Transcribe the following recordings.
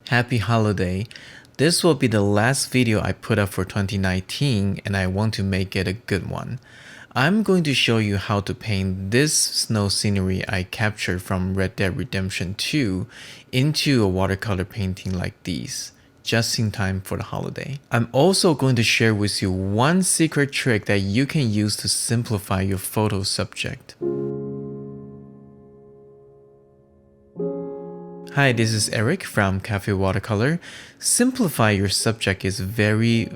Happy holiday. This will be the last video I put up for 2019 and I want to make it a good one. I'm going to show you how to paint this snow scenery I captured from Red Dead Redemption 2 into a watercolor painting like these, just in time for the holiday. I'm also going to share with you one secret trick that you can use to simplify your photo subject. Hi, this is Eric from Cafe Watercolor. Simplify your subject is very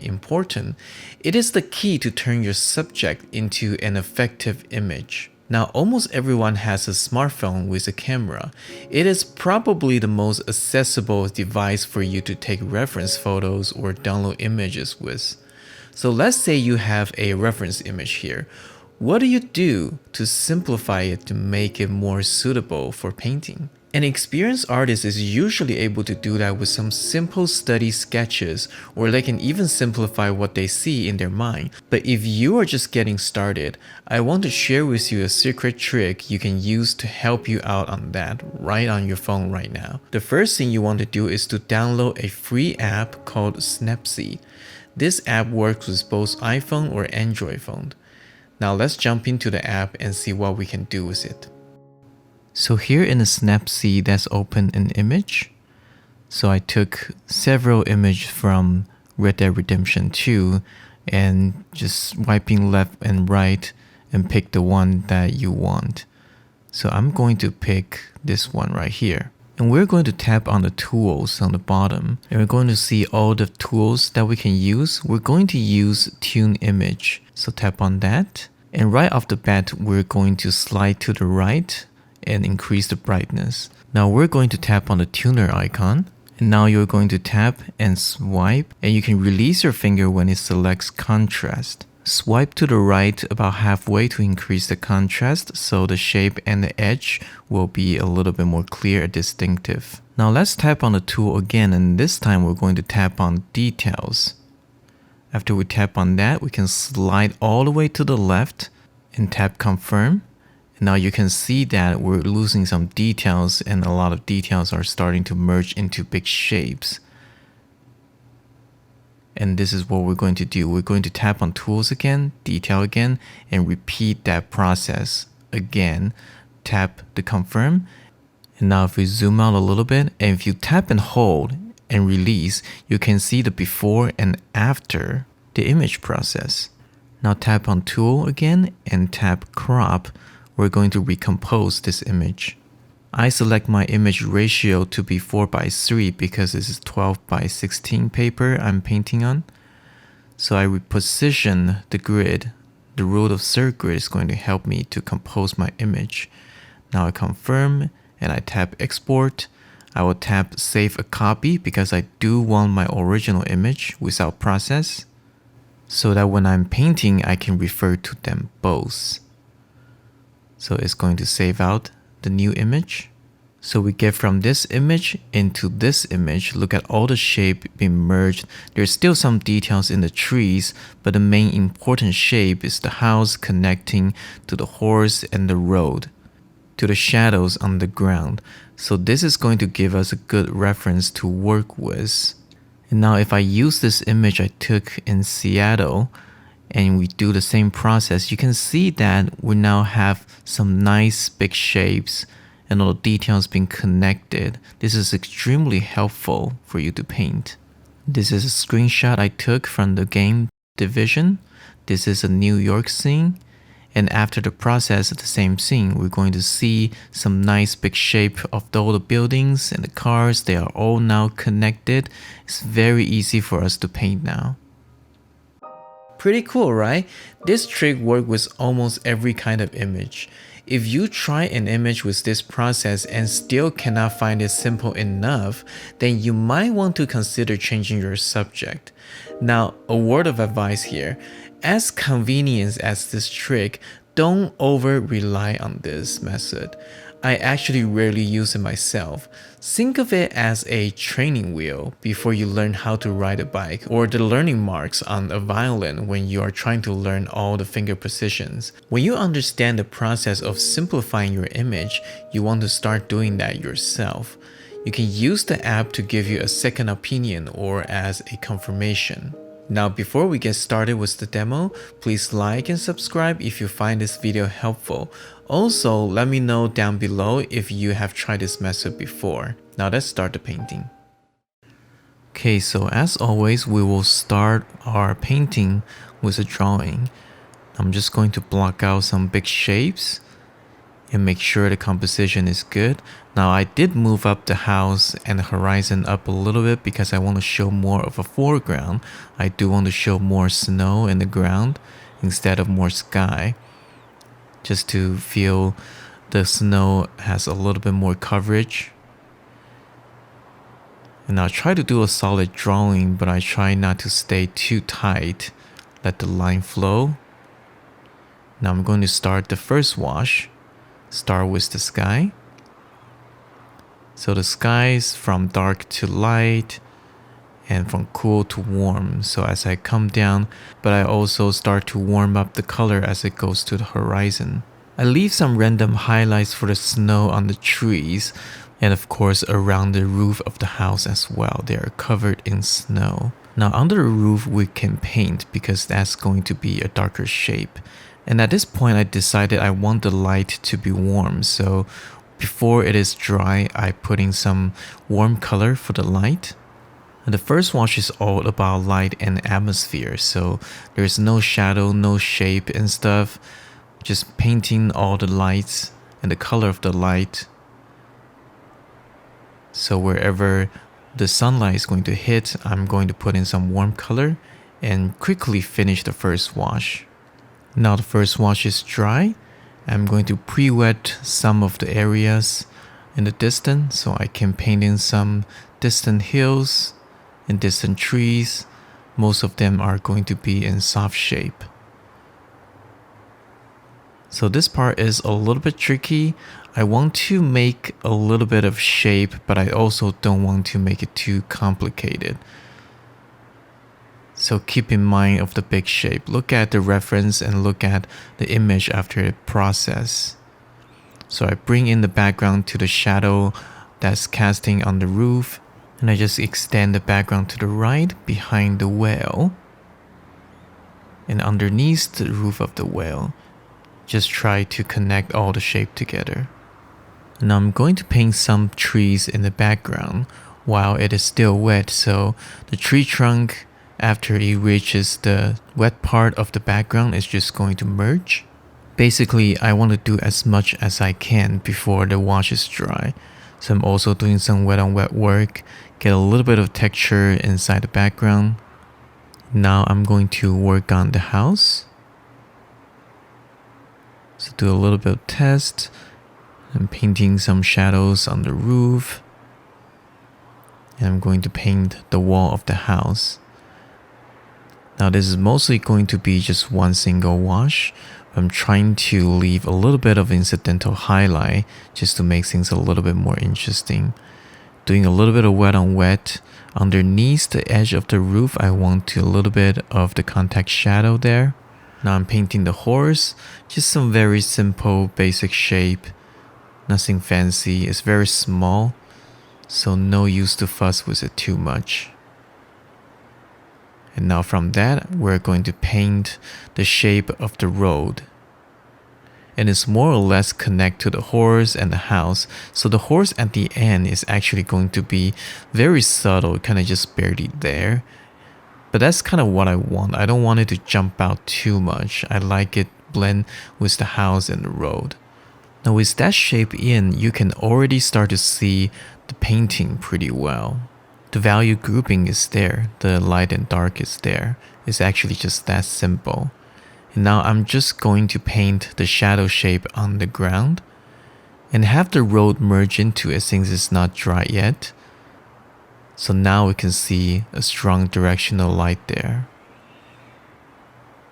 important. It is the key to turn your subject into an effective image. Now, almost everyone has a smartphone with a camera. It is probably the most accessible device for you to take reference photos or download images with. So let's say you have a reference image here. What do you do to simplify it to make it more suitable for painting? An experienced artist is usually able to do that with some simple study sketches, or they can even simplify what they see in their mind. But if you are just getting started, I want to share with you a secret trick you can use to help you out on that right on your phone right now. The first thing you want to do is to download a free app called Snapseed. This app works with both iPhone or Android phone. Now let's jump into the app and see what we can do with it. So here in the Snapseed, let's open an image. So I took several images from Red Dead Redemption 2 and just swiping left and right and pick the one that you want. So I'm going to pick this one right here. And we're going to tap on the tools on the bottom. And we're going to see all the tools that we can use. We're going to use Tune Image. So tap on that. And right off the bat, we're going to slide to the right and increase the brightness. Now we're going to tap on the tuner icon. And now you're going to tap and swipe. And you can release your finger when it selects contrast. Swipe to the right about halfway to increase the contrast so the shape and the edge will be a little bit more clear and distinctive. Now let's tap on the tool again, and this time we're going to tap on details. After we tap on that, we can slide all the way to the left and tap confirm. And now you can see that we're losing some details and a lot of details are starting to merge into big shapes. And this is what we're going to do. We're going to tap on tools again, detail again, and repeat that process again. Tap the confirm. And now if we zoom out a little bit, and if you tap and hold and release, you can see the before and after the image process. Now tap on tool again and tap crop. We're going to recompose this image. I select my image ratio to be 4:3 because this is 12:16 paper I'm painting on. So I reposition the grid. The rule of third grid is going to help me to compose my image. Now I confirm and I tap export. I will tap save a copy because I do want my original image without process, so that when I'm painting I can refer to them both. So it's going to save out the new image. So we get from this image into this image. Look at all the shape being merged. There's still some details in the trees, but the main important shape is the house connecting to the horse and the road, to the shadows on the ground. So this is going to give us a good reference to work with. And now if I use this image I took in Seattle, and we do the same process, you can see that we now have some nice big shapes and all the details being connected. This is extremely helpful for you to paint. This is a screenshot I took from the game Division. This is a New York scene. And after the process of the same scene, we're going to see some nice big shape of all the buildings and the cars. They are all now connected. It's very easy for us to paint now. Pretty cool, right? This trick works with almost every kind of image. If you try an image with this process and still cannot find it simple enough, then you might want to consider changing your subject. Now, a word of advice here. As convenient as this trick, don't over rely on this method. I actually rarely use it myself. Think of it as a training wheel before you learn how to ride a bike, or the learning marks on a violin when you are trying to learn all the finger positions. When you understand the process of simplifying your image, you want to start doing that yourself. You can use the app to give you a second opinion or as a confirmation. Now, before we get started with the demo, please like and subscribe if you find this video helpful. Also, let me know down below if you have tried this method before. Now let's start the painting. Okay, so as always, we will start our painting with a drawing. I'm just going to block out some big shapes and make sure the composition is good. Now I did move up the house and the horizon up a little bit because I want to show more of a foreground. I do want to show more snow in the ground instead of more sky, just to feel the snow has a little bit more coverage. And I'll try to do a solid drawing, but I try not to stay too tight. Let the line flow. Now I'm going to start the first wash. Start with the sky. So the sky is from dark to light and from cool to warm. So as I come down, but I also start to warm up the color as it goes to the horizon. I leave some random highlights for the snow on the trees and of course around the roof of the house as well. They are covered in snow. Now under the roof we can paint because that's going to be a darker shape. And at this point I decided I want the light to be warm. So before it is dry, I put in some warm color for the light. And the first wash is all about light and atmosphere. So there's no shadow, no shape and stuff. Just painting all the lights and the color of the light. So wherever the sunlight is going to hit, I'm going to put in some warm color and quickly finish the first wash. Now the first wash is dry. I'm going to pre-wet some of the areas in the distance so I can paint in some distant hills and distant trees. Most of them are going to be in soft shape. So this part is a little bit tricky. I want to make a little bit of shape, but I also don't want to make it too complicated. So keep in mind of the big shape. Look at the reference and look at the image after the process. So I bring in the background to the shadow that's casting on the roof. And I just extend the background to the right behind the whale. And underneath the roof of the whale. Just try to connect all the shape together. Now I'm going to paint some trees in the background while it is still wet. So the tree trunk, after it reaches the wet part of the background, is just going to merge. Basically, I want to do as much as I can before the wash is dry. So I'm also doing some wet on wet work, get a little bit of texture inside the background. Now I'm going to work on the house. So do a little bit of test. I'm painting some shadows on the roof. And I'm going to paint the wall of the house. Now this is mostly going to be just one single wash. I'm trying to leave a little bit of incidental highlight just to make things a little bit more interesting. Doing a little bit of wet on wet. Underneath the edge of the roof, I want a little bit of the contact shadow there. Now I'm painting the horse. Just some very simple basic shape. Nothing fancy. It's very small. So no use to fuss with it too much. And now from that, we're going to paint the shape of the road. And it's more or less connect to the horse and the house. So the horse at the end is actually going to be very subtle, kind of just barely there. But that's kind of what I want. I don't want it to jump out too much. I like it blend with the house and the road. Now with that shape in, you can already start to see the painting pretty well. The value grouping is there, the light and dark is there. It's actually just that simple. And now I'm just going to paint the shadow shape on the ground and have the road merge into it since it's not dry yet. So now we can see a strong directional light there.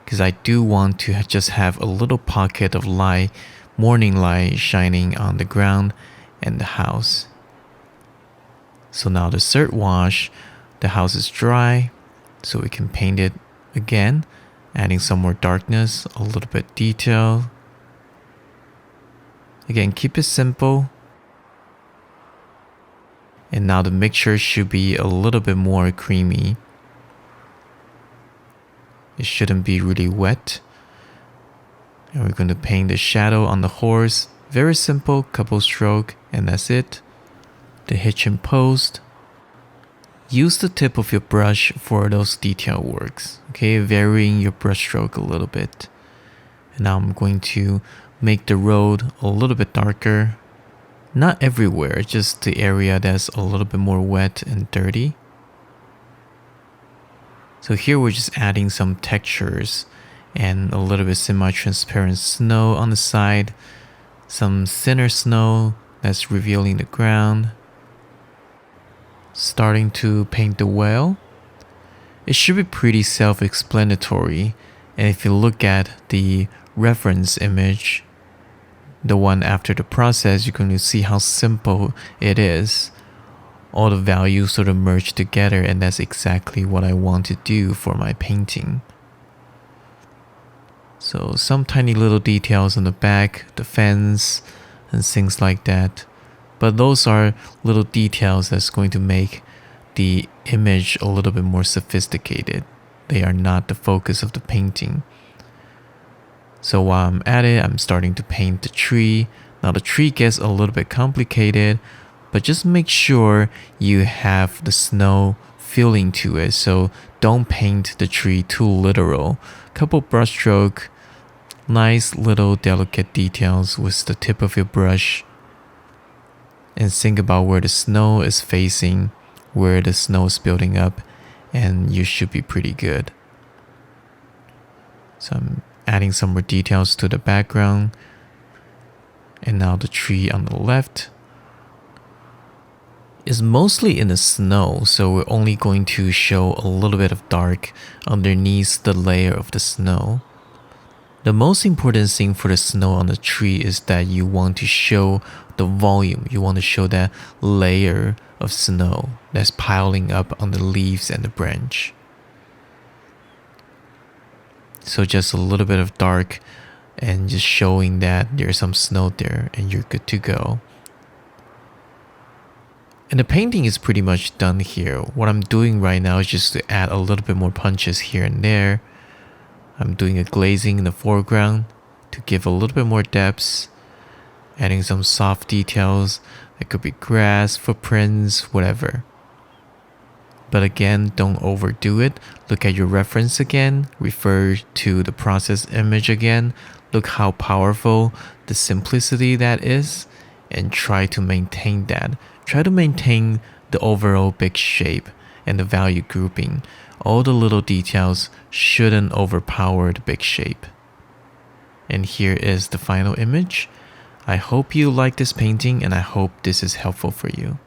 Because I do want to just have a little pocket of light, morning light shining on the ground and the house. So now the third wash, the house is dry, so we can paint it again, adding some more darkness, a little bit detail. Again, keep it simple. And now the mixture should be a little bit more creamy. It shouldn't be really wet. And we're going to paint the shadow on the horse. Very simple, couple stroke, and that's it. The hitch and post. Use the tip of your brush for those detail works, okay? Varying your brush stroke a little bit. And now I'm going to make the road a little bit darker. Not everywhere, just the area that's a little bit more wet and dirty. So here we're just adding some textures and a little bit semi-transparent snow on the side. Some thinner snow that's revealing the ground. Starting to paint the whale. It should be pretty self-explanatory. And if you look at the reference image, the one after the process, you're going to see how simple it is. All the values sort of merge together, and that's exactly what I want to do for my painting. So some tiny little details on the back, the fence, and things like that. But those are little details that's going to make the image a little bit more sophisticated. They are not the focus of the painting. So while I'm at it, I'm starting to paint the tree. Now the tree gets a little bit complicated, but just make sure you have the snow feeling to it. So don't paint the tree too literal. Couple brush stroke, nice little delicate details with the tip of your brush. And think about where the snow is facing, where the snow is building up, and you should be pretty good. So I'm adding some more details to the background. And now the tree on the left is mostly in the snow, so we're only going to show a little bit of dark underneath the layer of the snow. The most important thing for the snow on the tree is that you want to show the volume. You want to show that layer of snow that's piling up on the leaves and the branch. So just a little bit of dark and just showing that there's some snow there and you're good to go. And the painting is pretty much done here. What I'm doing right now is just to add a little bit more punches here and there. I'm doing a glazing in the foreground to give a little bit more depth. Adding some soft details. It could be grass, footprints, whatever. But again, don't overdo it. Look at your reference again. Refer to the process image again. Look how powerful the simplicity that is. And try to maintain that. Try to maintain the overall big shape and the value grouping. All the little details shouldn't overpower the big shape. And here is the final image. I hope you like this painting and I hope this is helpful for you.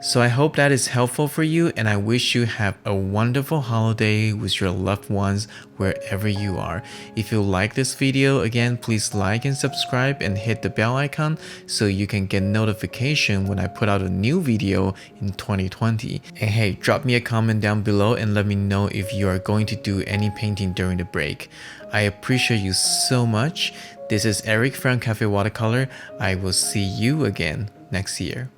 So I hope that is helpful for you, and I wish you have a wonderful holiday with your loved ones wherever you are. If you like this video, again, please like and subscribe and hit the bell icon so you can get notification when I put out a new video in 2020. And hey, drop me a comment down below and let me know if you are going to do any painting during the break. I appreciate you so much. This is Eric from Cafe Watercolor. I will see you again next year.